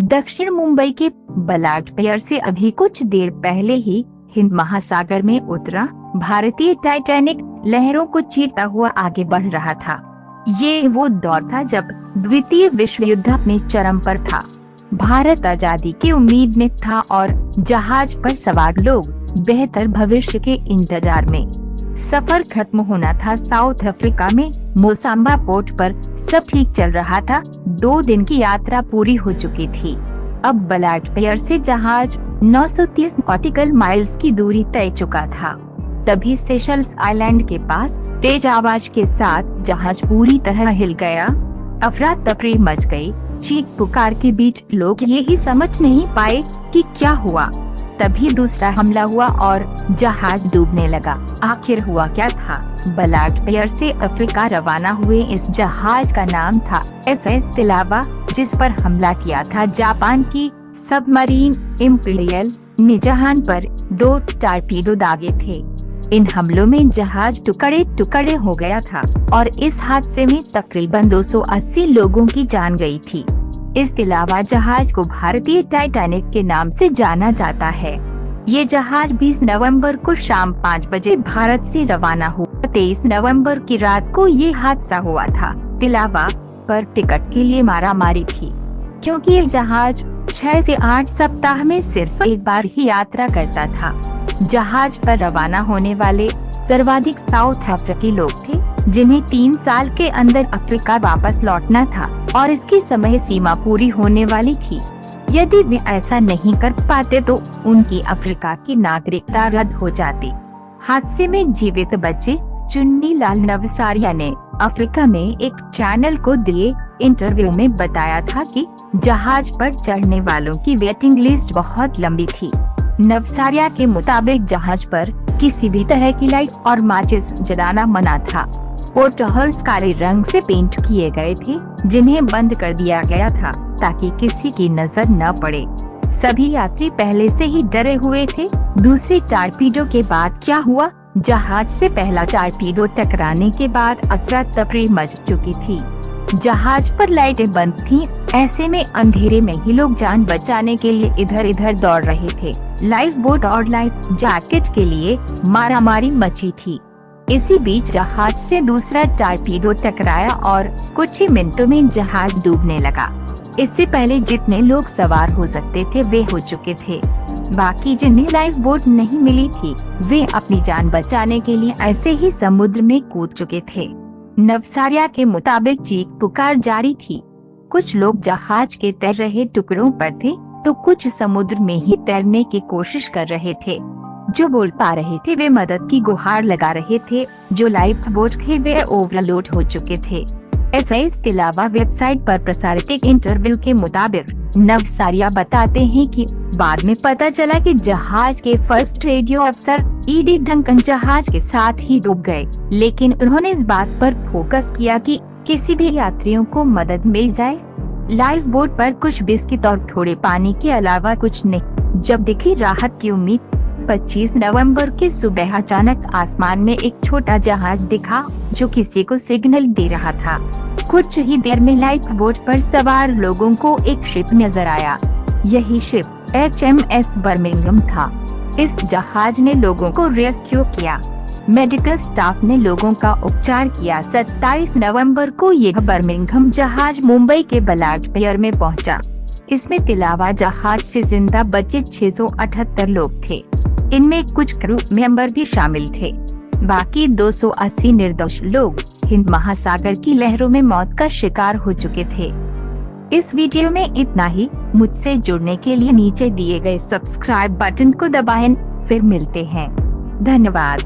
दक्षिण मुंबई के बलाट पियर से अभी कुछ देर पहले ही हिंद महासागर में उतरा भारतीय टाइटैनिक लहरों को चीरता हुआ आगे बढ़ रहा था। ये वो दौर था जब द्वितीय विश्व युद्ध अपने चरम पर था। भारत आजादी की उम्मीद में था और जहाज पर सवार लोग बेहतर भविष्य के इंतजार में। सफर खत्म होना था। साउथ अफ्रीका में मोसाम्बा पोर्ट पर सब ठीक चल रहा था। 2 दिन की यात्रा पूरी हो चुकी थी। अब बलाट पियर से जहाज 930 नॉटिकल माइल्स की दूरी तय चुका था। तभी सेशल्स आइलैंड के पास तेज आवाज के साथ जहाज पूरी तरह हिल गया। अफरा तफरी मच गई। चीख पुकार के बीच लोग यही समझ नहीं पाए कि क्या हुआ। तभी दूसरा हमला हुआ और जहाज डूबने लगा। आखिर हुआ क्या था? बलाट पियर से अफ्रीका रवाना हुए इस जहाज का नाम था SS तिलावा, जिस पर हमला किया था जापान की सबमरीन इंपीरियल ने। जहाज पर 2 टारपीडो दागे थे। इन हमलों में जहाज टुकड़े टुकड़े हो गया था और इस हादसे में तकरीबन 280 लोगों की जान गई थी। इस तिलावा जहाज को भारतीय टाइटैनिक के नाम से जाना जाता है। ये जहाज 20 नवंबर को शाम 5 बजे भारत से रवाना हुआ। 23 नवंबर की रात को ये हादसा हुआ था। तिलावा पर टिकट के लिए मारामारी थी, क्योंकि ये जहाज 6 से 8 सप्ताह में सिर्फ एक बार ही यात्रा करता था। जहाज पर रवाना होने वाले सर्वाधिक साउथ अफ्रीकी लोग थे, जिन्हें 3 साल के अंदर अफ्रीका वापस लौटना था और इसकी समय सीमा पूरी होने वाली थी। यदि वे ऐसा नहीं कर पाते तो उनकी अफ्रीका की नागरिकता रद्द हो जाती। हादसे में जीवित बचे चुन्नीलाल नवसारिया ने अफ्रीका में एक चैनल को दिए इंटरव्यू में बताया था कि जहाज पर चढ़ने वालों की वेटिंग लिस्ट बहुत लंबी थी। नवसारिया के मुताबिक जहाज पर किसी भी तरह की लाइट और माचिस जलाना मना था। पोर्ट होल्स काले रंग से पेंट किए गए थे, जिन्हें बंद कर दिया गया था ताकि किसी की नजर न पड़े। सभी यात्री पहले से ही डरे हुए थे। दूसरी टारपीडो के बाद क्या हुआ? जहाज से पहला टारपीडो टकराने के बाद अफरा तफरी मच चुकी थी। जहाज पर लाइटें बंद थीं, ऐसे में अंधेरे में ही लोग जान बचाने के लिए इधर इधर दौड़ रहे थे। लाइफ बोट और लाइफ जैकेट के लिए मारामारी मची थी। इसी बीच जहाज से दूसरा टारपीडो टकराया और कुछ ही मिनटों में जहाज डूबने लगा। इससे पहले जितने लोग सवार हो सकते थे वे हो चुके थे। बाकी जिन्हें लाइफ बोट नहीं मिली थी, वे अपनी जान बचाने के लिए ऐसे ही समुद्र में कूद चुके थे। नवसारिया के मुताबिक चीख पुकार जारी थी। कुछ लोग जहाज के तैर रहे टुकड़ों पर थे तो कुछ समुद्र में ही तैरने की कोशिश कर रहे थे। जो बोल पा रहे थे वे मदद की गुहार लगा रहे थे। जो लाइफ बोट थे वे ओवरलोड हो चुके थे। SS तिलावा वेबसाइट पर प्रसारित एक इंटरव्यू के मुताबिक नवसारिया बताते हैं कि बाद में पता चला कि जहाज के फर्स्ट रेडियो अफसर ED डंकन जहाज के साथ ही डूब गए, लेकिन उन्होंने इस बात पर फोकस किया कि किसी भी यात्रियों को मदद मिल जाए। लाइफ बोट पर कुछ बिस्किट और थोड़े पानी के अलावा कुछ नहीं। जब दिखी राहत की उम्मीद, 25 नवंबर की सुबह अचानक आसमान में एक छोटा जहाज दिखा जो किसी को सिग्नल दे रहा था। कुछ ही देर में लाइफ बोट पर सवार लोगों को एक शिप नजर आया। यही शिप HMS बर्मिंघम था। इस जहाज ने लोगों को रेस्क्यू किया। मेडिकल स्टाफ ने लोगों का उपचार किया। 27 नवंबर को यह बर्मिंघम जहाज मुंबई के बलाट पियर में पहुंचा। इसमें तिलावा जहाज से जिंदा बचे 678 लोग थे। इनमें कुछ क्रू मेंबर भी शामिल थे। बाकी 280 निर्दोष लोग हिंद महासागर की लहरों में मौत का शिकार हो चुके थे। इस वीडियो में इतना ही। मुझसे जुड़ने के लिए नीचे दिए गए सब्सक्राइब बटन को दबाएं। फिर मिलते हैं। धन्यवाद।